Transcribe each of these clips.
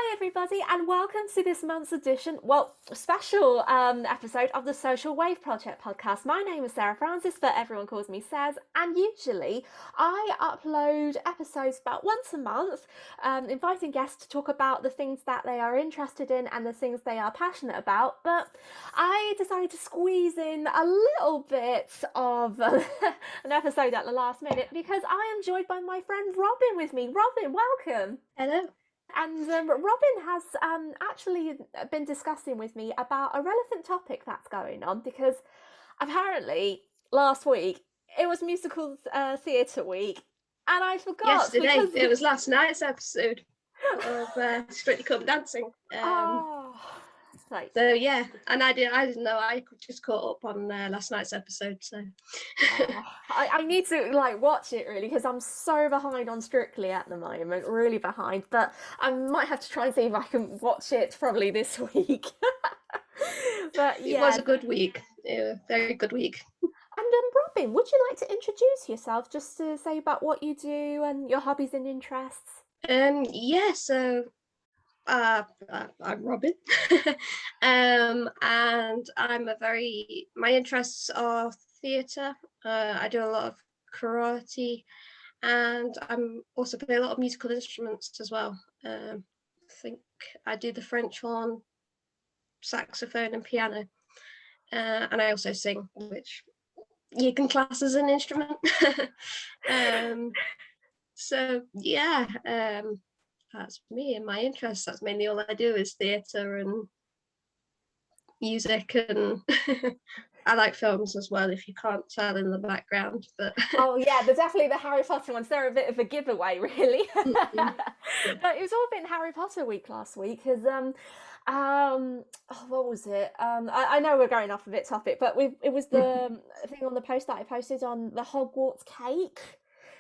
Hi everybody and welcome to this month's edition, special episode of the Social Wave Project podcast. My name is Sarah Francis, but everyone calls me Saz, and usually I upload episodes about once a month, inviting guests to talk about the things that they are interested in and the things they are passionate about, but I decided to squeeze in a little bit of an episode at the last minute because I am joined by my friend Robin with me. Robin, welcome. Hello. And Robin has actually been discussing with me about a relevant topic that's going on because apparently last week it was musical theatre week and I forgot Yesterday, because it was last night's episode of Strictly Come Dancing. oh, like So yeah, and I didn't know. I just caught up on last night's episode. So I need to watch it really because I'm so behind on Strictly at the moment, really behind. But I might have to try and see if I can watch it probably this week. But it was a good week, a very good week. And Robin, would you like to introduce yourself, just to say about what you do and your hobbies and interests? Yeah. So I'm Robin, and my interests are theatre. I do a lot of karate, and I'm also play a lot of musical instruments as well. I think I do the French horn, saxophone, and piano, and I also sing, which you can class as an instrument. So yeah, that's me and my interests. That's mainly all I do is theatre and music, and I like films as well, if you can't tell in the background. But oh yeah, they're definitely the Harry Potter ones. They're a bit of a giveaway, really. yeah. But it was all been Harry Potter week last week because what was it? I know we're going off a bit topic, but it was the thing on the post that I posted on the Hogwarts cake.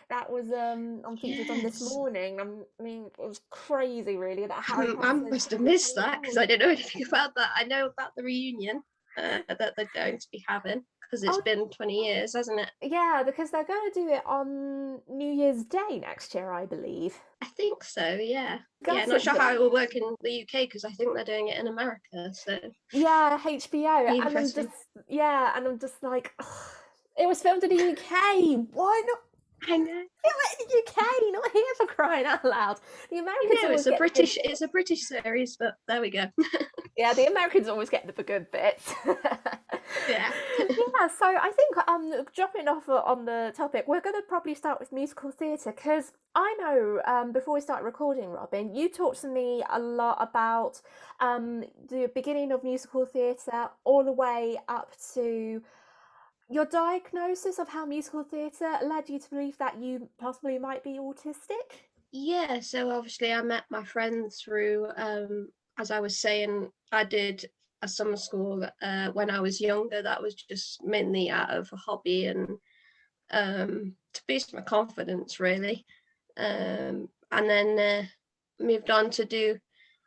That was on featured on this Yes. morning. I mean, it was crazy, really. That Harry I Potter. must have missed that because I didn't know anything about that. I know about the reunion that they're going to be having because it's Oh been 20 years, hasn't it? yeah, because they're going to do it on New Year's Day next year, I believe. I think so, yeah. Yeah, not Gutted sure how that. it will work in the UK because I think they're doing it in America. So Yeah, HBO, be and interesting. I'm just like, ugh, it was filmed in the UK. Why not I know. film it in the UK? Not here, for crying out loud. The I Americans know always get the good. It's a British series, but there we go. Yeah, the Americans always get the good bits. Yeah. Yeah, so I think dropping off on the topic, we're going to probably start with musical theatre because I know before we start recording, Robin, you talked to me a lot about the beginning of musical theatre all the way up to your diagnosis of how musical theatre led you to believe that you possibly might be autistic. Yeah, so obviously I met my friend through, as I was saying, I did a summer school when I was younger. That was just mainly out of a hobby and to boost my confidence, really. And then moved on to do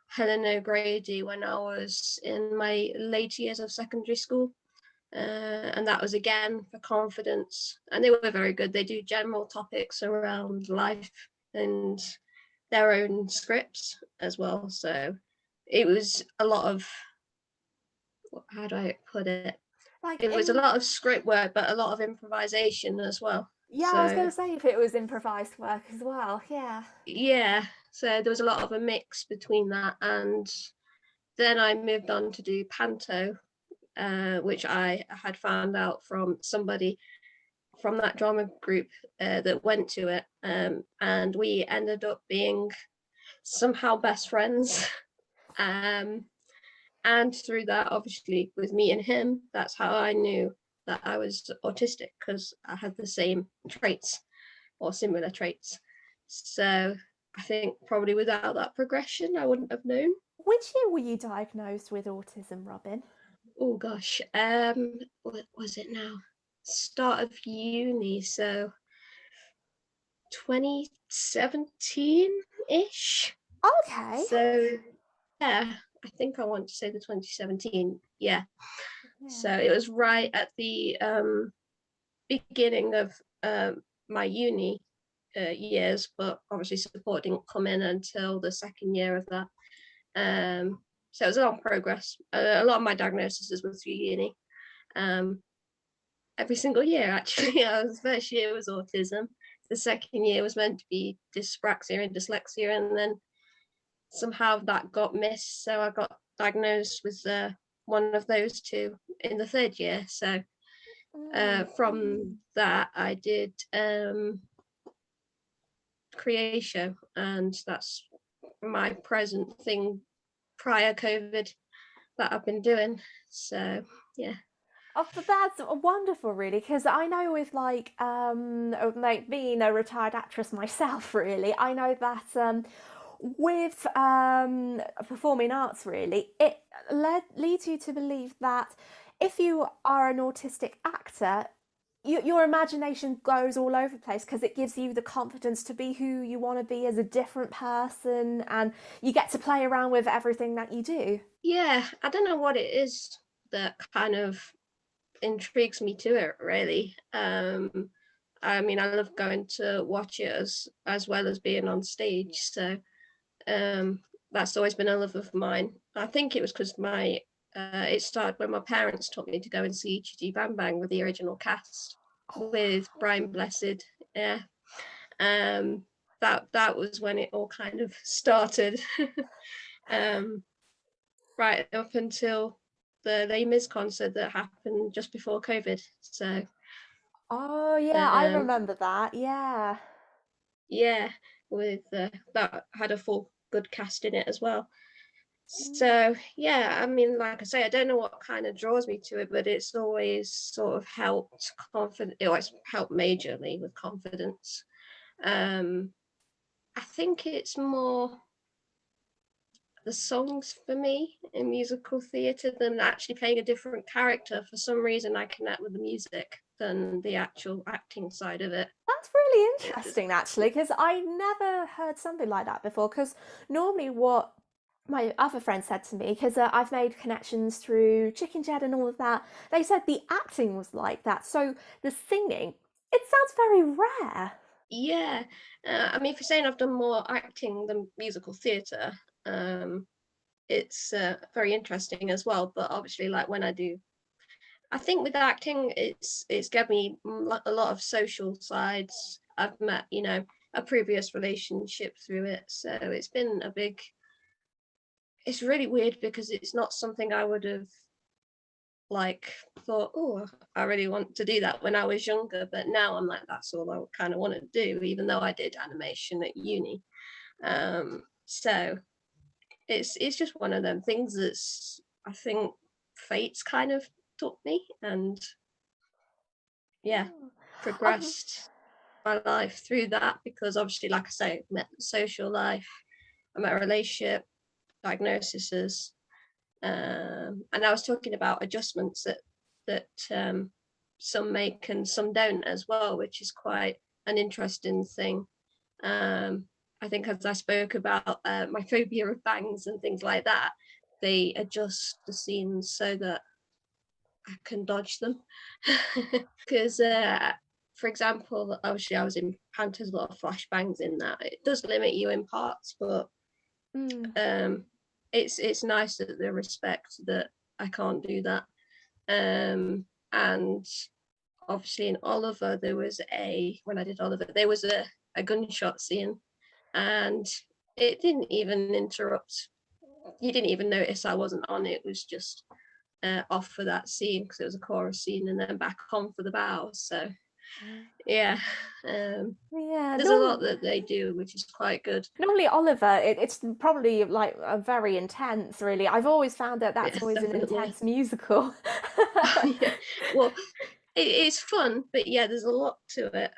Helen O'Grady when I was in my later years of secondary school. And that was again for confidence, and they were very good. They do general topics around life and their own scripts as well. So it was a lot of, how do I put it? Like It was a in lot of script work, but a lot of improvisation as well. Yeah, I was going So to say if it was improvised work as well. Yeah. yeah, so there was a lot of a mix between that, and then I moved on to do panto, which I had found out from somebody from that drama group that went to it, and we ended up being somehow best friends. um, and through that, obviously, with me and him, that's how I knew that I was autistic, because I had the same traits or similar traits. So I think probably without that progression, I wouldn't have known. Which year were you diagnosed with autism, Robin? Oh gosh, what was it now? Start of uni, so 2017-ish. Okay. So yeah, I think I want to say the 2017. Yeah. Yeah. So it was right at the beginning of my uni years, but obviously support didn't come in until the second year of that. So it was a long progress. A lot of my diagnoses were through uni. Every single year, actually. The first year was autism. The second year was meant to be dyspraxia and dyslexia, and then somehow that got missed. So I got diagnosed with one of those two in the third year. So from that, I did Creatio, and that's my present thing prior COVID that I've been doing. So yeah. Oh, but that's wonderful, really, because I know with like being a retired actress myself, really, I know that with performing arts, really, it leads you to believe that if you are an autistic actor, your imagination goes all over the place because it gives you the confidence to be who you want to be as a different person, and you get to play around with everything that you do. Yeah, I don't know what it is that kind of intrigues me to it, really. I mean, I love going to watch it as well as being on stage. So that's always been a love of mine. I think it was because it started when my parents took me to go and see Chitty Bang Bang with the original cast with Brian Blessed. Yeah. That was when it all kind of started. Right up until the Les Mis concert that happened just before COVID. So Oh yeah, I um, remember that. Yeah. yeah, with that had a full good cast in it as well. Mm. So yeah, I mean, like I say, I don't know what kind of draws me to it, but it's always sort of helped confident. It always helped majorly with confidence. I think it's more the songs for me in musical theatre than actually playing a different character. For some reason, I connect with the music than the actual acting side of it. That's really It's, interesting, actually, because I never heard something like that before. Because normally, what my other friend said to me, because I've made connections through Chicken Jet and all of that, they said the acting was like that. So the singing, it sounds very rare. yeah, I mean, for saying I've done more acting than musical theatre, it's very interesting as well. But obviously, like when I do, I think with acting, it's given me a lot of social sides. I've met, a previous relationship through it, so it's been a big. It's really weird because it's not something I would have like thought, oh, I really want to do that when I was younger, but now I'm like, that's all I kind of want to do, even though I did animation at uni. So it's just one of them things that's, I think, fate's kind of taught me, and yeah, Oh, progressed my life through that, because obviously, like I say, I met the social life, I met a relationship, diagnoses, and I was talking about adjustments that some make and some don't as well, which is quite an interesting thing. I think as I spoke about my phobia of bangs and things like that, they adjust the scenes so that I can dodge them. Because, for example, obviously I was in Panthers, a lot of flashbangs in that. It does limit you in parts, but mm. um, it's nice that they respect that I can't do that. And obviously in Oliver, when I did Oliver, there was a gunshot scene, and it didn't even interrupt. You didn't even notice I wasn't on. It was just off for that scene because it was a chorus scene, and then back on for the bows. So yeah, Yeah, there's a lot that they do, which is quite good. normally Oliver, it's probably like a very intense, really. I've always found that that's Yes, always an definitely. intense musical. Yeah. Well, it's fun, but yeah, there's a lot to it.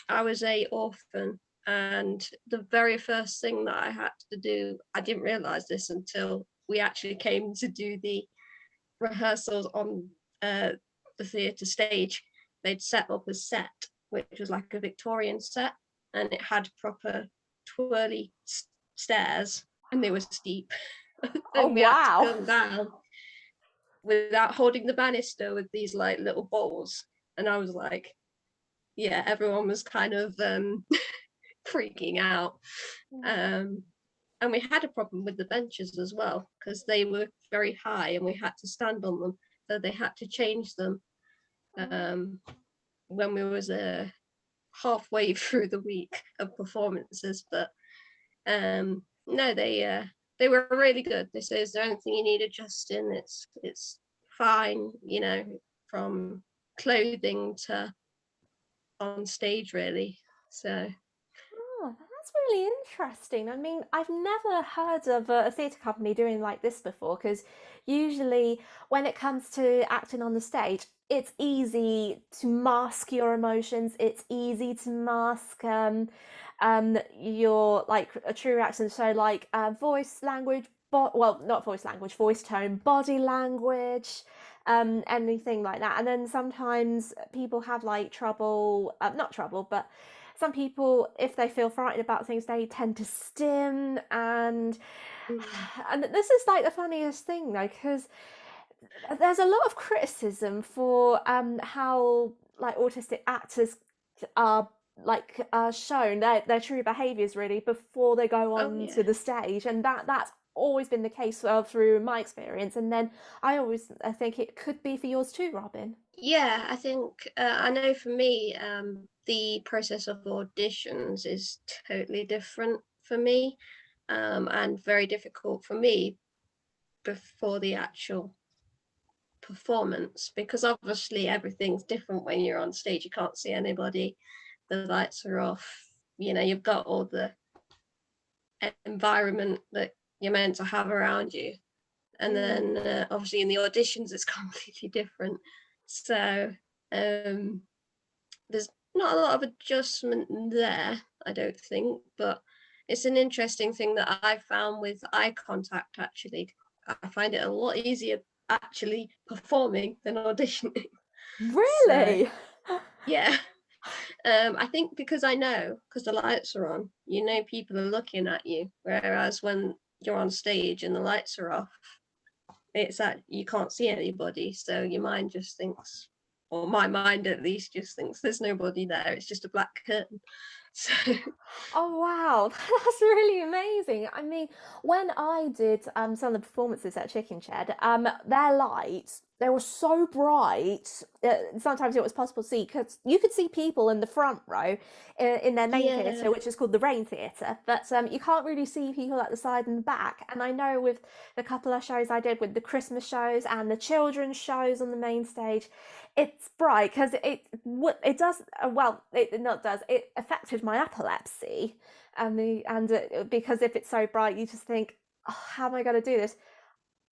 I was a orphan, and the very first thing that I had to do, I didn't realize this until we actually came to do the rehearsals on the theatre stage. They'd set up a set, which was like a Victorian set, and it had proper twirly stairs, and they were steep. Oh And we had to wow. come down without holding the banister with these like little bowls. And I was like, everyone was kind of freaking out. Um, and we had a problem with the benches as well, because they were very high and we had to stand on them, so they had to change them when we was halfway through the week of performances. But no, they were really good. They say, is there anything you need adjusting? It's fine, you know, from clothing to on stage, really. So Oh, that's really interesting. I mean, I've never heard of a theatre company doing like this before, because usually when it comes to acting on the stage, it's easy to mask your emotions. It's easy to mask your like a true reaction. So like voice language, well, not voice language, voice tone, body language, anything like that. And then sometimes people have like trouble, not trouble, but some people, if they feel frightened about things, they tend to stim, and this is like the funniest thing though, because there's a lot of criticism for how like autistic actors are like shown their true behaviors really before they go oh on yeah. to the stage, and that's always been the case through my experience. And then I think it could be for yours too, Robin. Yeah, I think I know for me, the process of auditions is totally different for me, and very difficult for me before the actual performance, because obviously everything's different when you're on stage. You can't see anybody, the lights are off, you know, you've got all the environment that you're meant to have around you. And then obviously in the auditions, it's completely different. So there's not a lot of adjustment there, I don't think, but it's an interesting thing that I've found with eye contact, actually. I find it a lot easier actually performing than auditioning. So Really? yeah, I think because I know, because the lights are on, you know, people are looking at you, whereas when you're on stage and the lights are off, it's that you can't see anybody, so your mind just thinks, or my mind at least just thinks, there's nobody there, it's just a black curtain. So Oh wow, that's really amazing. I mean, when I did some of the performances at Chicken Shed, their lights, they were so bright. Sometimes it was possible to see because you could see people in the front row in their main yeah. theatre, which is called the Rain Theatre, but you can't really see people at the side and the back. And I know with the couple of shows I did with the Christmas shows and the children's shows on the main stage, it's bright because it does well, it not does it affected my epilepsy, and because if it's so bright you just think, oh, how am I going to do this?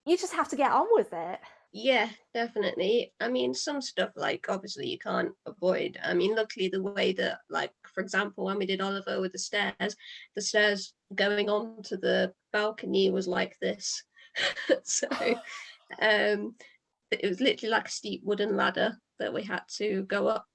You just have to get on with it. Yeah, definitely. I mean, some stuff like obviously you can't avoid. I mean, luckily the way that, like, for example, when we did Oliver with the stairs going on to the balcony was like this. So um it was literally like a steep wooden ladder that we had to go up.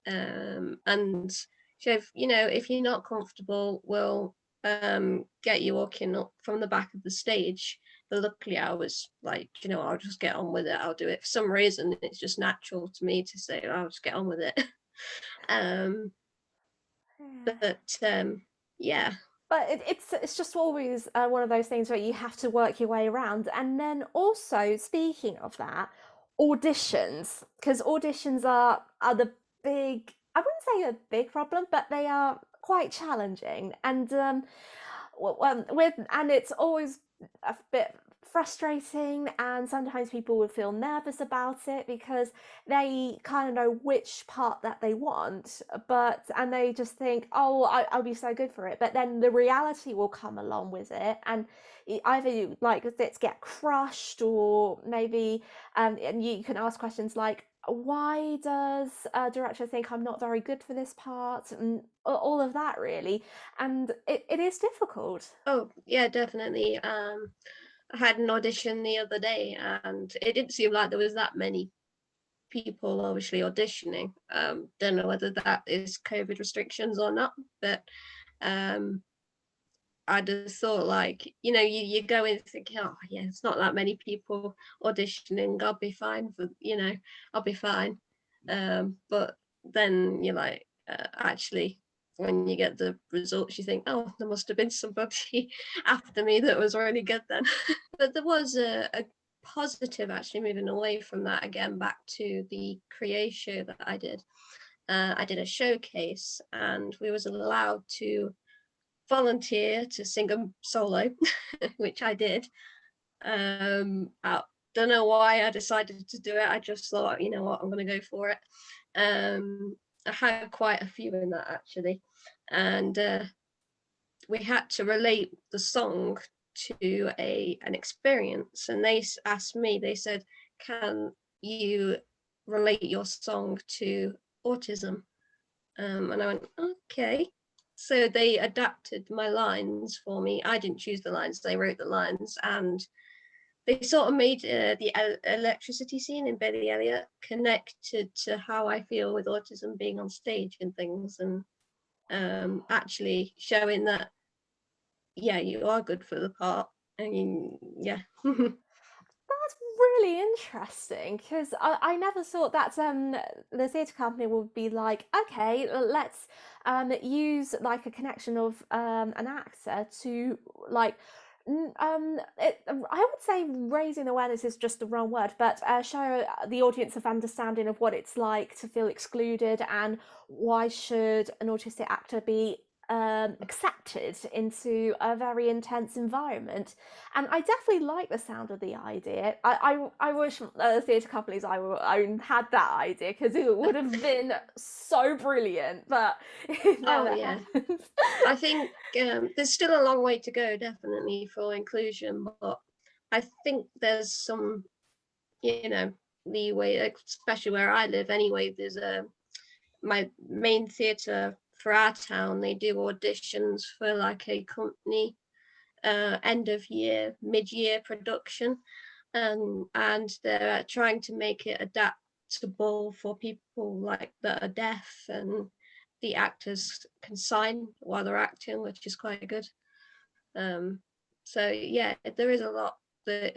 And so if, you know, if you're not comfortable, we'll get you walking up from the back of the stage. But luckily I was like, you know, I'll just get on with it, I'll do it. For some reason it's just natural to me to say, I'll just get on with it. um but yeah. But it's just always one of those things where you have to work your way around. And then also, speaking of that, auditions, because auditions are the big, I wouldn't say a big problem, but they are quite challenging. And and it's always a bit frustrating, and sometimes people would feel nervous about it because they kind of know which part that they want, and they just think, oh, I'll be so good for it, but then the reality will come along with it, and either like it's get crushed, or maybe and you can ask questions like, why does a director think I'm not very good for this part, and all of that really, and it is difficult. Oh yeah, definitely. I had an audition the other day and it didn't seem like there was that many people obviously auditioning. Don't know whether that is COVID restrictions or not, but um, I just thought, like, you know, you go in thinking, oh yeah, it's not that many people auditioning. I'll be fine for, you know, I'll be fine. But then you're like, actually, when you get the results, you think, oh, there must have been somebody after me that was really good then. But there was a positive actually moving away from that again back to the Create show that I did. I did a showcase and we was allowed to volunteer to sing a solo, which I did. I don't know why I decided to do it. I just thought, you know what, I'm going to go for it. I had quite a few in that actually, and we had to relate the song to an experience. And they asked me, they said, "Can you relate your song to autism?" And I went, "Okay." So they adapted my lines for me. I didn't choose the lines; they wrote the lines, and they sort of made the electricity scene in Billy Elliot connected to how I feel with autism being on stage and things, and actually showing that, yeah, you are good for the part. I mean, yeah. That's really interesting because I never thought that the theatre company would be like, okay, let's use like a connection of an actor to like I would say raising awareness is just the wrong word, but show the audience of understanding of what it's like to feel excluded and why should an autistic actor be accepted into a very intense environment. And I definitely like the sound of the idea. I wish theatre companies I owned had that idea because it would have been so brilliant, but it Oh never yeah, happens. I think there's still a long way to go, definitely, for inclusion, but I think there's some, you know, leeway, especially where I live anyway. There's my main theatre for our town, they do auditions for like a company end of year, mid-year production, and they're trying to make it adaptable for people like that are deaf, and the actors can sign while they're acting, which is quite good. So yeah, there is a lot that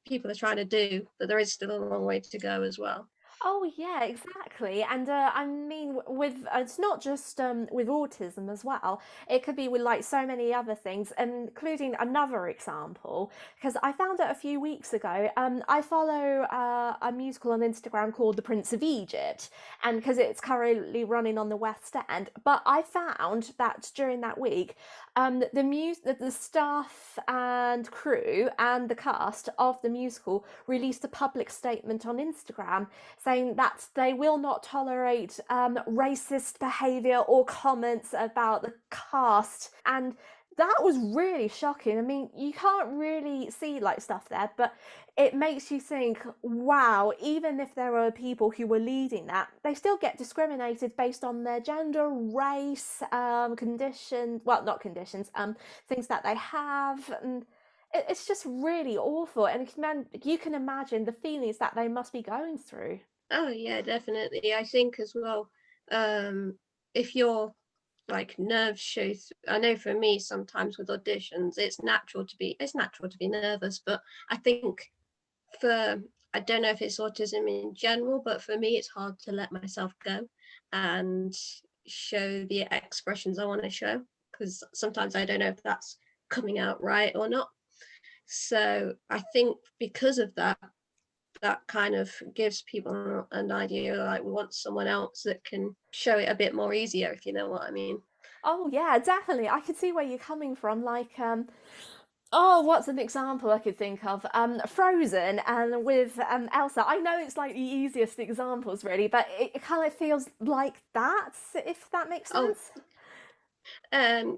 people are trying to do, but there is still a long way to go as well. Oh yeah, exactly. And I mean, with it's not just with autism as well. It could be with like so many other things, including another example. Because I found out a few weeks ago. I follow a musical on Instagram called The Prince of Egypt, and because it's currently running on the West End. But I found that during that week, the staff and crew and the cast of the musical released a public statement on Instagram saying that they will not tolerate racist behaviour or comments about the cast. And that was really shocking. I mean, you can't really see like stuff there, but it makes you think, wow, even if there are people who were leading that, they still get discriminated based on their gender, race, condition, well, not conditions, things that they have. And it's just really awful. And you can imagine the feelings that they must be going through. Oh yeah, definitely. I think as well, if you're like nerves I know for me sometimes with auditions, it's natural to be nervous, but I think for I don't know if it's autism in general, but for me it's hard to let myself go and show the expressions I want to show, because sometimes I don't know if that's coming out right or not. So I think because of that, that kind of gives people an idea, like we want someone else that can show it a bit more easier, if you know what I mean. Oh yeah, definitely. I could see where you're coming from. Like, oh, what's an example I could think of? Frozen and with Elsa. I know it's like the easiest examples, really, but it kind of feels like that, if that makes Oh, sense.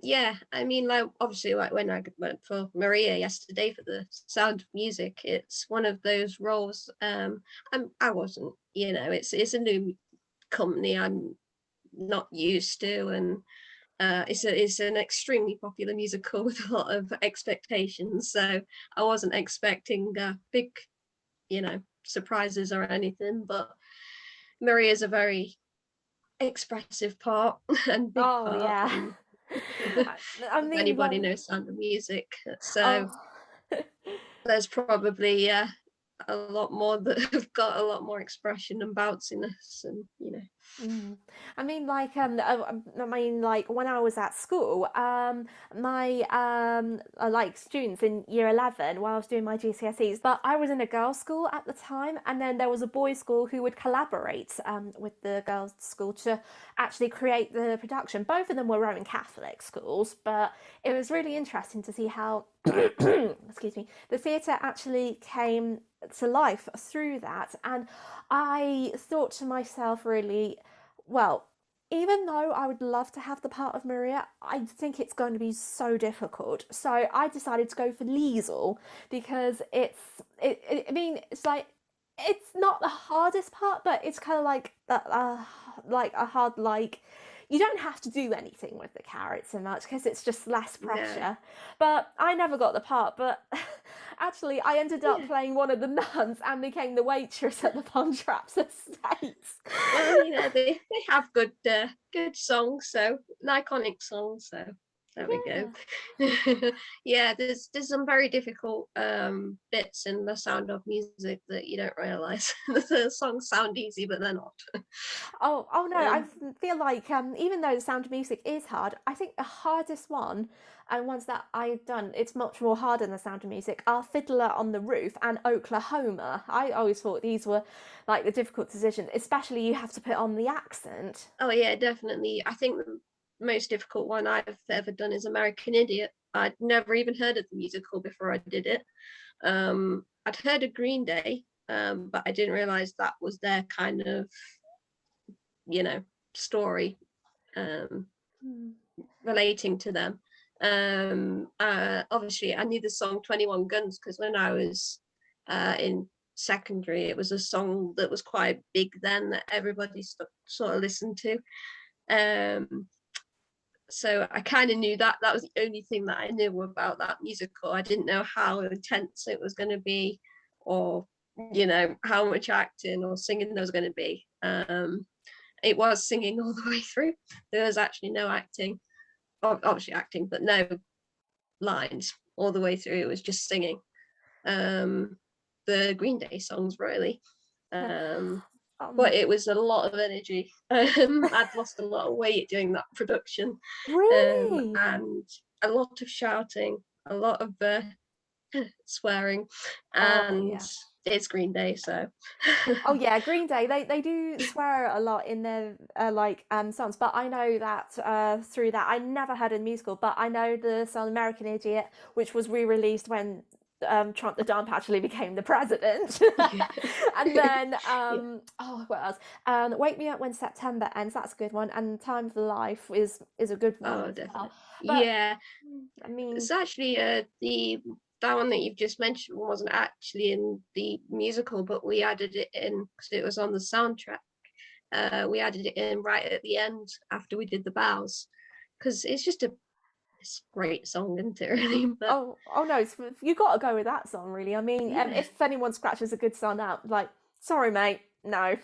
yeah, I mean, like obviously, like when I went for Maria yesterday for the Sound of Music, it's one of those roles. I wasn't, you know, it's a new company I'm not used to, and it's an extremely popular musical with a lot of expectations. So I wasn't expecting big, you know, surprises or anything. But Maria's a very expressive part and big Oh part, yeah. and I, I if mean, anybody well, knows Sound of Music. So oh. there's probably a lot more that have got a lot more expression and bounciness, and I mean, like when I was at school, my like students in year 11, while I was doing my GCSEs, but I was in a girls' school at the time, and then there was a boys' school who would collaborate with the girls' school to actually create the production. Both of them were Roman Catholic schools, but it was really interesting to see how, excuse me, the theatre actually came to life through that. And I thought to myself, really, well, even though I would love to have the part of Maria, I think it's going to be so difficult. So I decided to go for Liesl because I mean, it's like it's not the hardest part, but it's kind of like a hard like. You don't have to do anything with the carrot so much because it's just less yeah, pressure. But I never got the part. But actually, I ended up yeah. playing one of the nuns and became the waitress at the Pontraps estate. Well, they have good songs, so iconic songs. So there we go. Yeah. Yeah, there's some very difficult bits in The Sound of Music that you don't realize. The songs sound easy, but they're not. Oh no, I Um, feel like even though the Sound of Music is hard, I think the hardest one and ones that I've done, it's much more harder than the Sound of Music, are Fiddler on the Roof and Oklahoma. I always thought these were like the difficult decisions, especially you have to put on the accent. oh yeah, definitely. I think the most difficult one I've ever done is American Idiot. I'd never even heard of the musical before I did it. I'd heard of Green Day, but I didn't realize that was their kind of, story um, Hmm. relating to them. Obviously, I knew the song 21 Guns because when I was in secondary, it was a song that was quite big then that everybody sort of listened to. Um, so I kind of knew that was the only thing that I knew about that musical. I didn't know how intense it was going to be, or how much acting or singing there was going to be. It was singing all the way through. There was actually no acting, obviously acting, but no lines all the way through. It was just singing. The Green Day songs, really. But Um, it was a lot of energy. I'd lost a lot of weight doing that production, really? and a lot of shouting, a lot of swearing, Oh and yeah. it's Green Day, so Oh yeah, Green Day. They do swear a lot in their songs, but I know that through that I never heard a musical, but I know the song American Idiot, which was re-released when Trump the Dump actually became the president. yeah. And then Yeah. oh what else? Wake Me Up When September Ends. That's a good one, and Time of Life is a good one Oh, as well. definitely. But Yeah. I mean, It's actually the that one that you've just mentioned wasn't actually in the musical, but we added it in because it was on the soundtrack. We added it in right at the end after we did the bows, because it's a great song, isn't it? Really, but oh no, you got to go with that song, really. I mean, yeah, if anyone scratches a good song out, like, sorry, mate, no,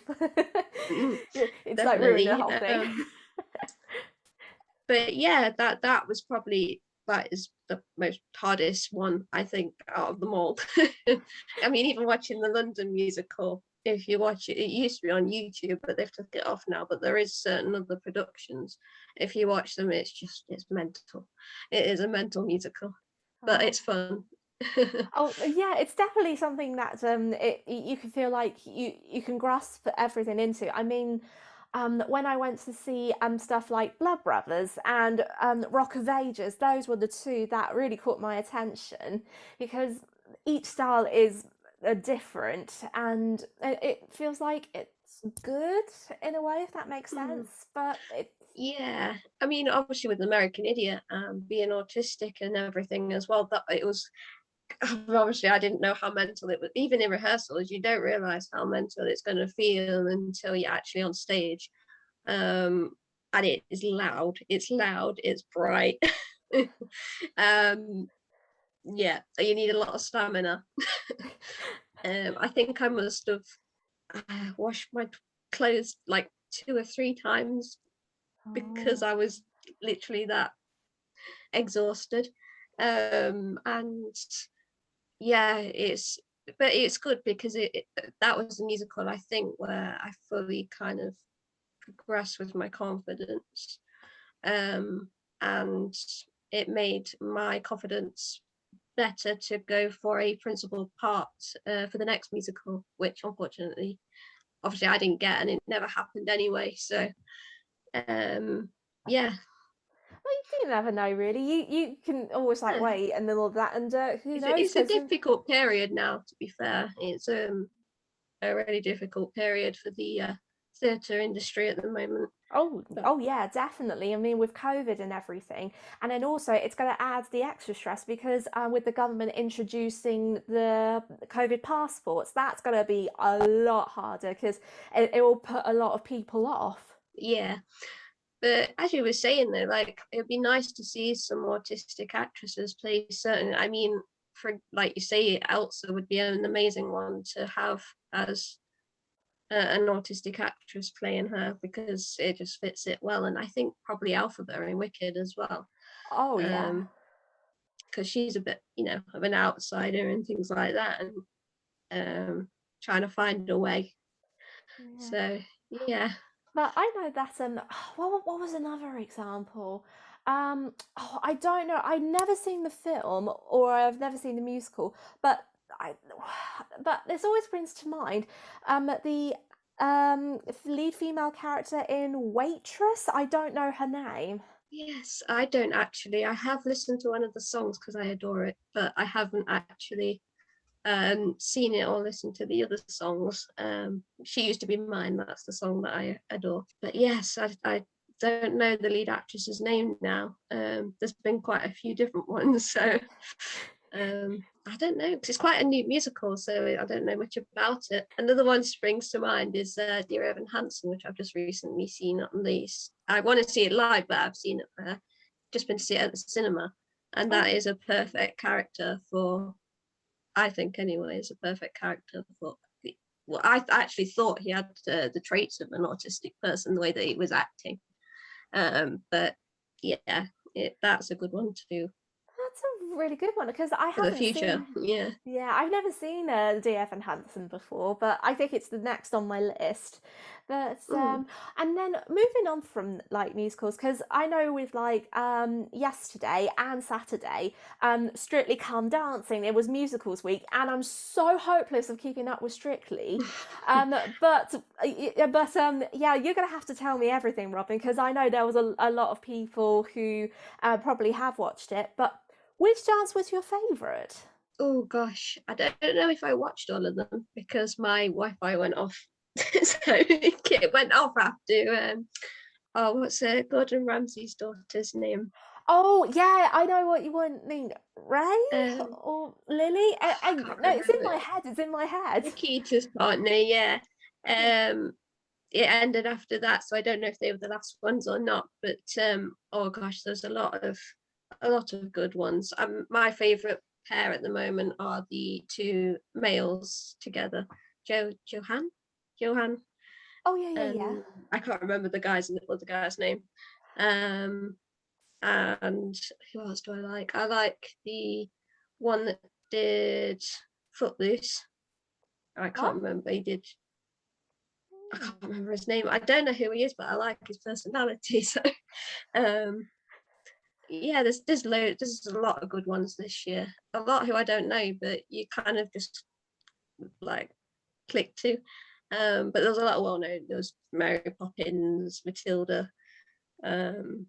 mm, it's like ruined the definitely. whole thing. But yeah, that was probably that is the most hardest one I think out of them all. I mean, even watching the London musical, if you watch it, it used to be on YouTube, but they've took it off now. But there is certain other productions. If you watch them, it's mental. It is a mental musical, but Oh, it's fun. oh yeah, it's definitely something that you can feel like you can grasp everything into. I mean, when I went to see stuff like Blood Brothers and Rock of Ages, those were the two that really caught my attention because each style is different and it feels like it's good in a way, if that makes Hmm. sense. But it, Yeah, I mean, obviously with American Idiot, being autistic and everything as well, that it was obviously I didn't know how mental it was. Even in rehearsals, you don't realize how mental it's going to feel until you're actually on stage. And it is loud. It's loud. It's bright. um, yeah, so you need a lot of stamina. I think I must have washed my clothes like 2 or 3 times because oh, I was literally that exhausted. And yeah, but it's good because that was a musical, I think, where I fully kind of progressed with my confidence, um, and it made my confidence better to go for a principal part for the next musical, which unfortunately, obviously, I didn't get, and it never happened anyway. So, yeah, Well, you never know, really. You can always like yeah. wait and then all of that, and who knows? It's a Because difficult period now. To be fair, it's a really difficult period for the theatre industry at the moment. But oh yeah, definitely. I mean, with COVID and everything, and then also it's going to add the extra stress because with the government introducing the COVID passports, that's going to be a lot harder because it will put a lot of people off. yeah, but as you were saying though, like it'd be nice to see some autistic actresses play certain. I mean, for like you say, Elsa would be an amazing one to have as an autistic actress playing her because it just fits it well. And I think probably Alphabet in Wicked as well. Oh yeah. Um, because she's a bit, of an outsider and things like that, and trying to find a way. Yeah. So yeah, But I know that what was another example? Oh, I don't know. I've never seen the film or I've never seen the musical, but I but this always brings to mind the lead female character in Waitress. I don't know her name. yes, I don't actually. I have listened to one of the songs because I adore it, but I haven't actually seen it or listened to the other songs. She Used to Be Mine, that's the song that I adore. But yes, I don't know the lead actress's name now. There's been quite a few different ones, so I don't know because it's quite a new musical, so I don't know much about it. Another one springs to mind is Dear Evan Hansen, which I've just recently seen on these. I want to see it live, but I've seen it just been to see it at the cinema, and that Oh, is a perfect character for. I think anyway, is a perfect character for. Well, I actually thought he had the traits of an autistic person, the way that he was acting. But yeah, that's a good one too that's a really good one because I for the haven't future. seen. Yeah. Yeah, I've never seen D. Evan Hansen before, but I think it's the next on my list. But Mm. and then moving on from like musicals, because I know with like yesterday and Saturday, Strictly Come Dancing, it was musicals week, and I'm so hopeless of keeping up with Strictly. Yeah, you're gonna have to tell me everything, Robin, because I know there was a lot of people who probably have watched it. But which dance was your favourite? Oh gosh, I don't know if I watched all of them because my Wi-Fi went off. So it went off after oh, what's Gordon Ramsay's daughter's name? Oh yeah, I know what you want. Mean Ray Um, or Lily? I can't No, it's in remember. my head. It's in my head. Nikita's partner, yeah. Yeah. Um, it ended after that, so I don't know if they were the last ones or not. But oh gosh, there's a lot of good ones. My favourite pair at the moment are the two males together, Johan, Oh yeah, yeah, yeah. and I can't remember the other guy's name. Um, and who else do I like? I like the one that did Footloose. I What? can't remember. I Hmm. can't remember his name. I don't know who he is, but I like his personality. So, um, yeah, there's a lot of good ones this year. A lot who I don't know, but you kind of just like click to. But there's a lot of well known. There was Mary Poppins, Matilda, um,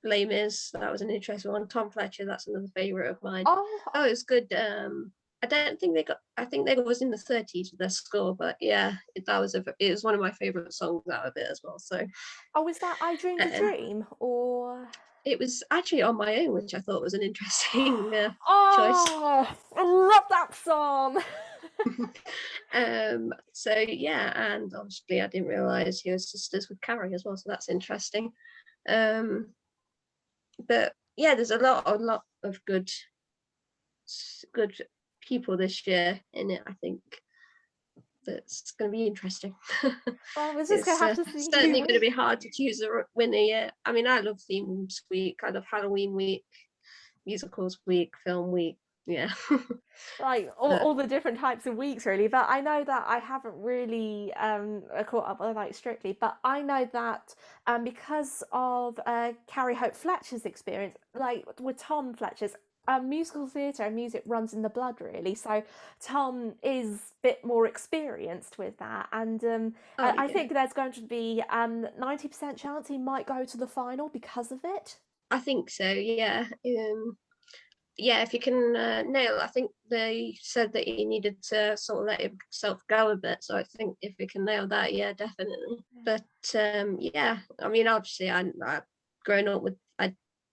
Les Mis. That was an interesting one. Tom Fletcher. That's another favorite of mine. Oh, Oh, it's good. I don't think they got. I think they was in the 30s with their score, but yeah, it was one of my favorite songs out of it as well. So oh, is that I Dreamed a um, Dream or? it was actually On My Own, which I thought was an interesting choice. Oh, I love that song. So yeah, and obviously I didn't realize he was sisters with Carrie as well, so that's interesting. Um, but yeah, there's a lot of good people this year in it. I think that's going to be interesting. Well, we're just gonna It's have to see certainly who going to wins. be hard to choose a winner. Yeah, I mean, I love themes week. I love Halloween week, musicals week, film week. yeah. Like all the different types of weeks really, but I know that I haven't really caught up with like strictly, but I know that because of Carrie Hope Fletcher's experience, like with Tom Fletcher's musical theatre and music runs in the blood really, so Tom is a bit more experienced with that, and Oh I yeah, think there's going to be 90% chance he might go to the final because of it. I think so. Yeah. Yeah, if you can nail, I think they said that he needed to sort of let himself go a bit. So I think if we can nail that, yeah, definitely. But yeah, I mean, obviously, I growing up with,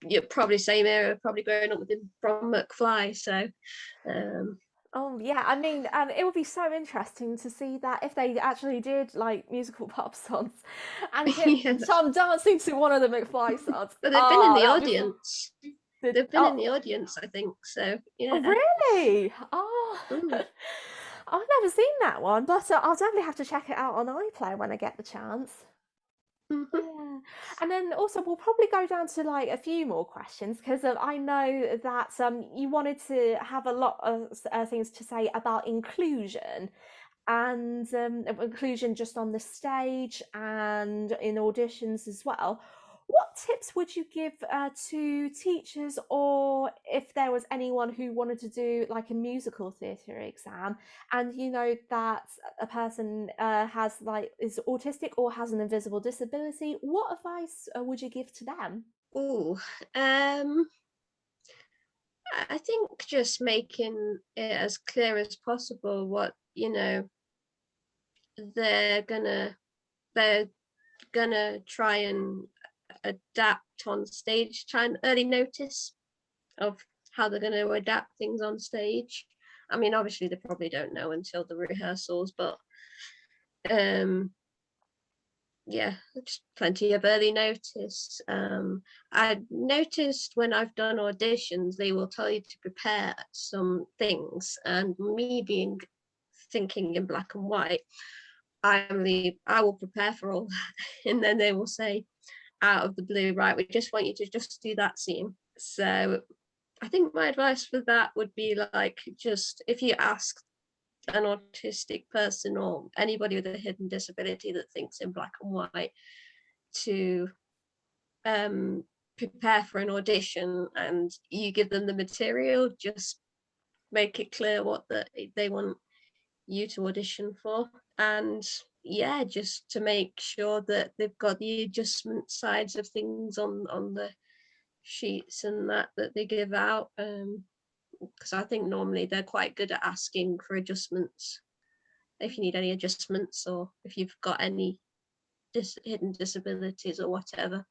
you're probably same era, probably growing up with him from McFly. So um, Oh yeah, I mean, it would be so interesting to see that if they actually did like musical pop songs, and get yes, Tom dancing to one of the McFly songs. but they've been in Oh, the that would be audience. the They've been in oh, the audience, I think. So oh yeah. really? Oh, Mm. I've never seen that one, but I'll definitely have to check it out on iPlayer when I get the chance. Mhm. Yeah, and then also we'll probably go down to like a few more questions because I know that you wanted to have a lot of things to say about inclusion and inclusion just on the stage and in auditions as well. What tips would you give to teachers, or if there was anyone who wanted to do like a musical theatre exam, and you know that a person has like is autistic or has an invisible disability? What advice would you give to them? Ooh, I think just making it as clear as possible what they're gonna they're gonna try and adapt on stage, try and early notice of how they're going to adapt things on stage. I mean, obviously they probably don't know until the rehearsals, but um yeah, just plenty of early notice. I noticed when I've done auditions, they will tell you to prepare some things, and me being thinking in black and white, I will prepare for all that, and then they will say out of the blue, right, we just want you to just do that scene. So I think my advice for that would be like, just if you ask an autistic person or anybody with a hidden disability that thinks in black and white to um, prepare for an audition, and you give them the material, just make it clear what they want you to audition for. And yeah, just to make sure that they've got the adjustment sides of things on the sheets and that they give out. Because I think normally they're quite good at asking for adjustments if you need any adjustments or if you've got any hidden disabilities or whatever.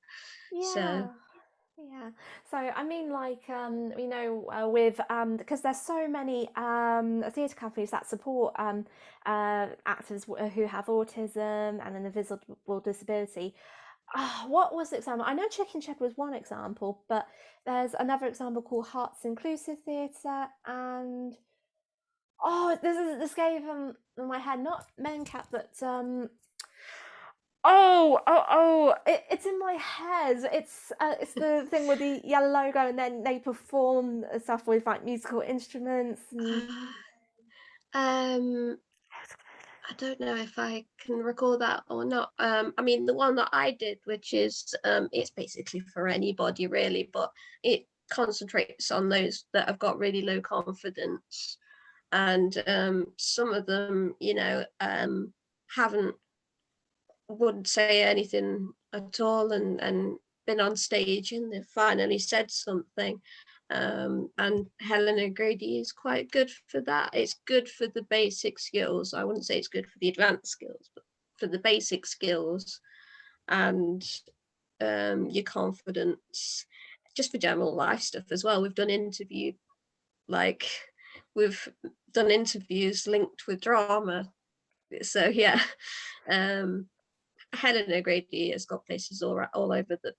So, Yeah. Yeah. So I mean, like you know, with because there's so many theatre companies that support actors who have autism and an invisible disability. What was the example? I know Chicken Shepherd was one example, but there's another example called Hearts Inclusive Theatre, and this gave in my head, not Mencat, but it's in my head. It's the thing with the yellow logo, and then they perform stuff with like musical instruments and. um, I don't know if I can recall that or not. I mean, the one that I did, which is it's basically for anybody really, but it concentrates on those that have got really low confidence, and some of them, haven't wouldn't say anything at all, and been on stage and they've finally said something. And Helen O'Grady is quite good for that. It's good for the basic skills. I wouldn't say it's good for the advanced skills, but for the basic skills and your confidence, just for general life stuff as well. Like we've done interviews linked with drama. So yeah, um, Helen O'Grady has got places all over the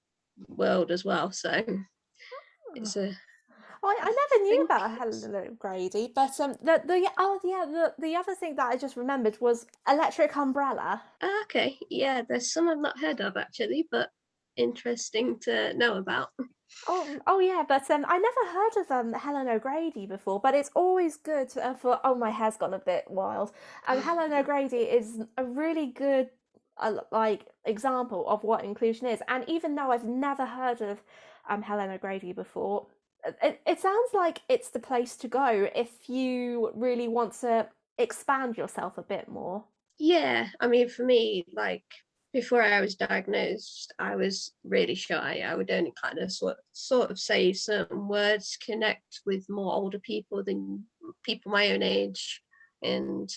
world as well. So it's a I I never knew think about Helen O'Grady, but the other thing that I just remembered was Electric Umbrella. okay. Yeah, there's some I've not heard of actually, but interesting to know about. Oh yeah, but I never heard of Helen O'Grady before. But it's always good for. Oh, my hair's gone a bit wild. Helen O'Grady is a really good like example of what inclusion is. And even though I've never heard of Helen O'Grady before, it sounds like it's the place to go if you really want to expand yourself a bit more. Yeah, I mean, for me, like before I was diagnosed, I was really shy. I would only kind of sort of say certain words, connect with more older people than people my own age and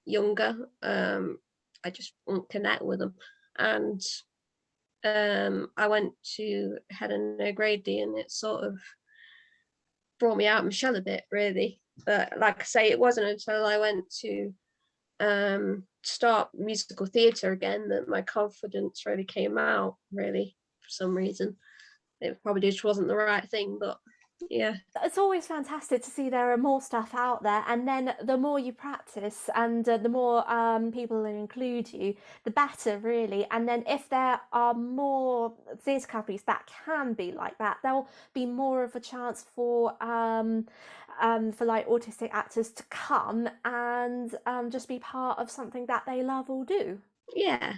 younger. I just won't connect with them. And I went to Helen O'Grady, and it sort of brought me out of my shell a bit, really. But like I say, it wasn't until I went to start musical theatre again that my confidence really came out, really, for some reason. It probably just wasn't the right thing, but yeah. It's always fantastic to see there are more stuff out there, and then the more you practice and the more people include you, the better, really. And then if there are more theatre companies that can be like that, there'll be more of a chance for like autistic actors to come and just be part of something that they love or do. Yeah.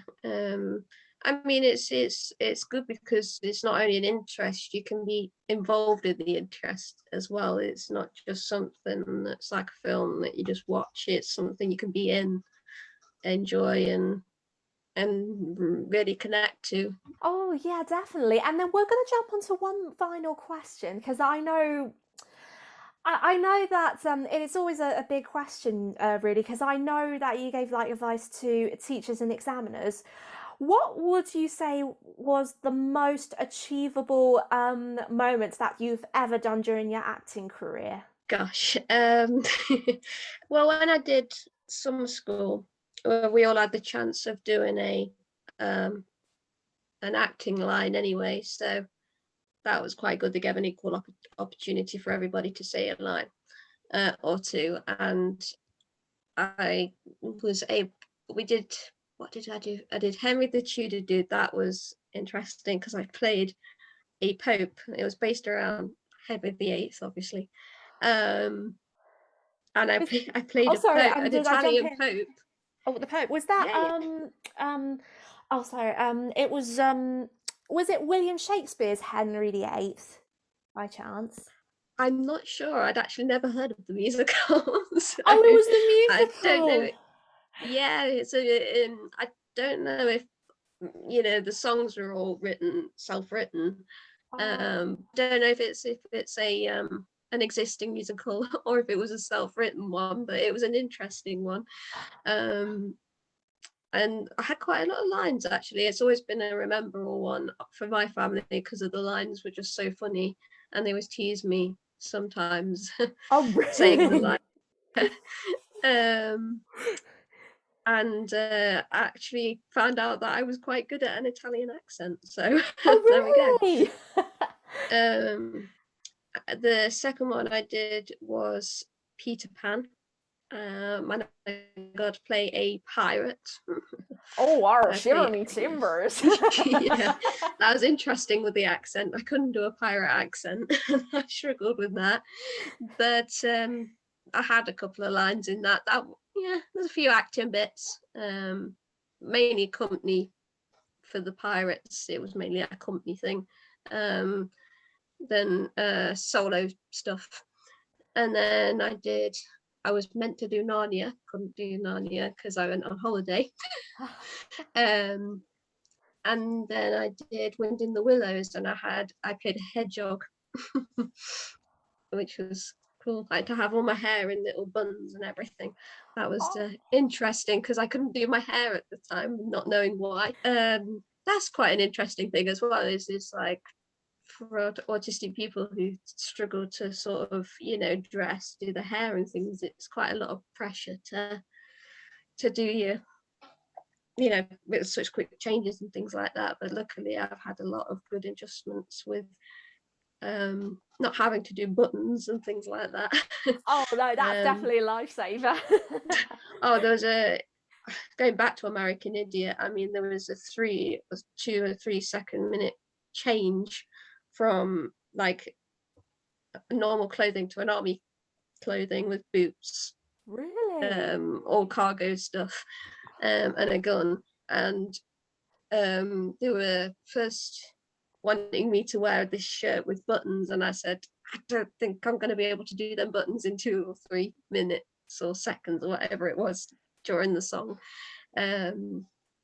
I mean, it's good because it's not only an interest, you can be involved in the interest as well. It's not just something that's like a film that you just watch. It's something you can be in, enjoy, and really connect to. Oh yeah, definitely. And then we're going to jump onto one final question because I know that it is always a big question, really, because I know that you gave like advice to teachers and examiners. What would you say was the most achievable moment that you've ever done during your acting career? Gosh. Well, when I did summer school, we all had the chance of doing um, an acting line anyway, so that was quite good. They gave an equal opportunity for everybody to say a line or two, and I was able. We did. What did I do? I did Henry the Tudor dude. That was interesting because I played a pope. It was based around Henry the Eighth, obviously. Um, and I played Oh, sorry, an did I jump Italian in? pope. Oh, the Pope was that Yeah, yeah. oh sorry it was it William Shakespeare's Henry VIII by chance? I'm not sure. I'd actually never heard of the musical, so Oh, it was I the don't know. musical. Yeah, so I don't know if the songs are all self-written. Oh, Don't know if it's a an existing musical or if it was a self-written one, but it was an interesting one. Um, and I had quite a lot of lines actually. It's always been a rememberable one for my family because of the lines were just so funny, and they always tease me sometimes oh, saying the really? line. um, and actually found out that I was quite good at an Italian accent. So there we go. Oh, really? Um, the second one I did was Peter Pan. And I got to play a pirate. Oh, our I shiver played, me timbers. yeah, that was interesting with the accent. I couldn't do a pirate accent. I struggled with that, but I had a couple of lines in that. Yeah, there's a few acting bits. Mainly company for the pirates. It was mainly a company thing. Then solo stuff, and then I was meant to do Narnia, couldn't do Narnia because I went on holiday. um, and then I did Wind in the Willows, and I played a hedgehog, which was cool. I had to have all my hair in little buns and everything. That was Oh, interesting because I couldn't do my hair at the time, not knowing why. That's quite an interesting thing as well. Is like for autistic people who struggle to sort of dress, do the hair and things. It's quite a lot of pressure to do with such quick changes and things like that. But luckily I've had a lot of good adjustments with not having to do buttons and things like that. oh no, that's um definitely a lifesaver. oh, there was a going back to American Idiot. I mean, there was a 2 or 3 second minute change from like normal clothing to an army clothing with boots, Really? all cargo stuff, and a gun. And they were first wanting me to wear this shirt with buttons, and I said, I don't think I'm going to be able to do them buttons in 2 or 3 minutes or seconds or whatever it was during the song.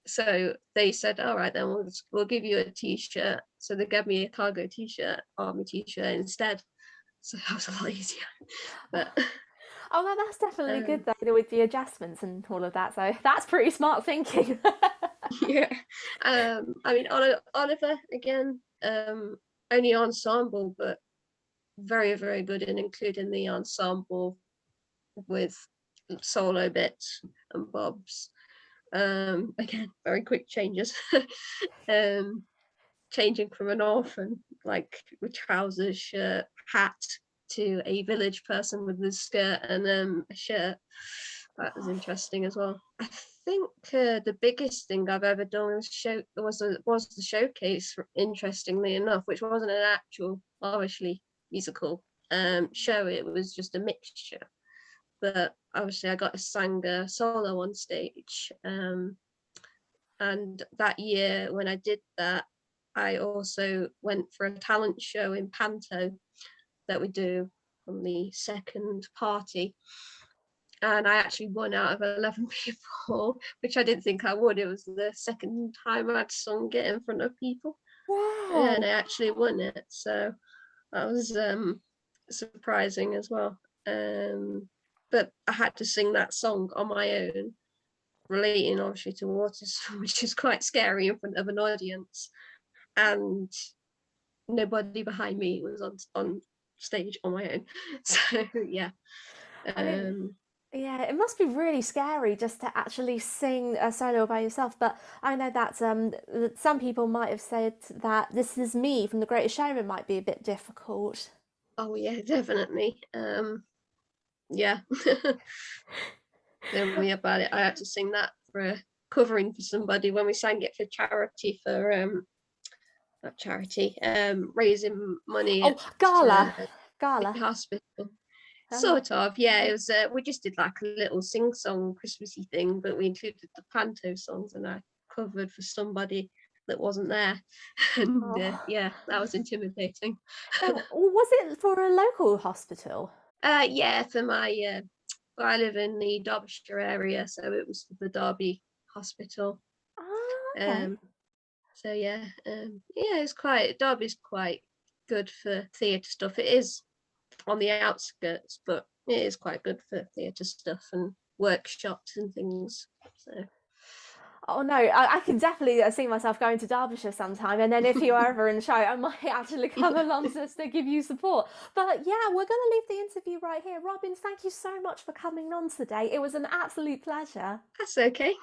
So they said, all right, then we'll give you a t-shirt. So they gave me a cargo t-shirt, army t-shirt instead. So that was a lot easier. But Oh, no, that's definitely good um, though, with the adjustments and all of that. So that's pretty smart thinking. yeah. I mean, Oliver again, only ensemble, but very, very good in including the ensemble with solo bits and bobs. Again, very quick changes. um, Changing from an orphan, like with trousers, shirt, hat, to a village person with a skirt and a shirt. That was interesting as well. I think the biggest thing I've ever done was the showcase. Interestingly enough, which wasn't an actual, obviously, musical show. It was just a mixture. But obviously, I got to sing a solo on stage. And that year, when I did that, I also went for a talent show in Panto that we do on the second party. And I actually won out of 11 people, which I didn't think I would. It was the second time I'd sung it in front of people. And Wow. I actually won it. So that was surprising as well. But I had to sing that song on my own, relating obviously to autism, which is quite scary in front of an audience. And nobody behind me was on stage on my own. So yeah. I mean, Um, yeah, it must be really scary just to actually sing a solo by yourself. But I know that some people might have said that "This Is Me" from The Greatest Showman might be a bit difficult. oh yeah, definitely. Yeah. Tell me about it. I had to sing that for covering for somebody when we sang it for charity for not charity, raising money Oh, at gala, the gala. hospital. Oh, Sort of, yeah. It was. We just did like a little sing-song Christmassy thing, but we included the panto songs, and I covered for somebody that wasn't there, and oh. yeah, that was intimidating. Oh, was it for a local hospital? Yeah, for my I live in the Derbyshire area, so it was the Derby Hospital. Ah, okay. Um, so yeah, yeah, it's quite Derby's quite good for theatre stuff. It is on the outskirts, but it is quite good for theatre stuff and workshops and things. So Oh no, I can definitely see myself going to Derbyshire sometime, and then if you're ever in the show, I might actually come along just to give you support. But yeah, we're going to leave the interview right here. Robin, thank you so much for coming on today. It was an absolute pleasure. that's okay.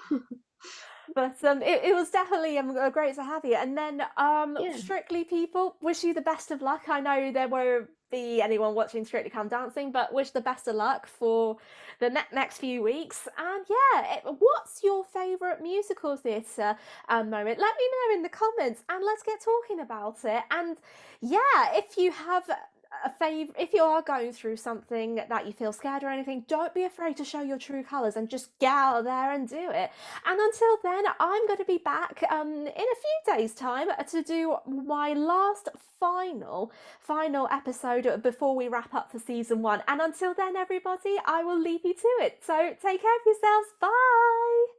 But it was definitely great to have you. And then Yeah. Strictly people, wish you the best of luck. I know there won't be anyone watching Strictly Come Dancing, but wish the best of luck for the next few weeks. And yeah, what's your favourite musical theatre moment? Let me know in the comments, and let's get talking about it. And yeah, if you have a favor, if you are going through something that you feel scared or anything, don't be afraid to show your true colours and just get out there and do it. And until then, I'm going to be back in a few days' time to do my last final episode before we wrap up for season 1. And until then, everybody, I will leave you to it. So take care of yourselves. Bye.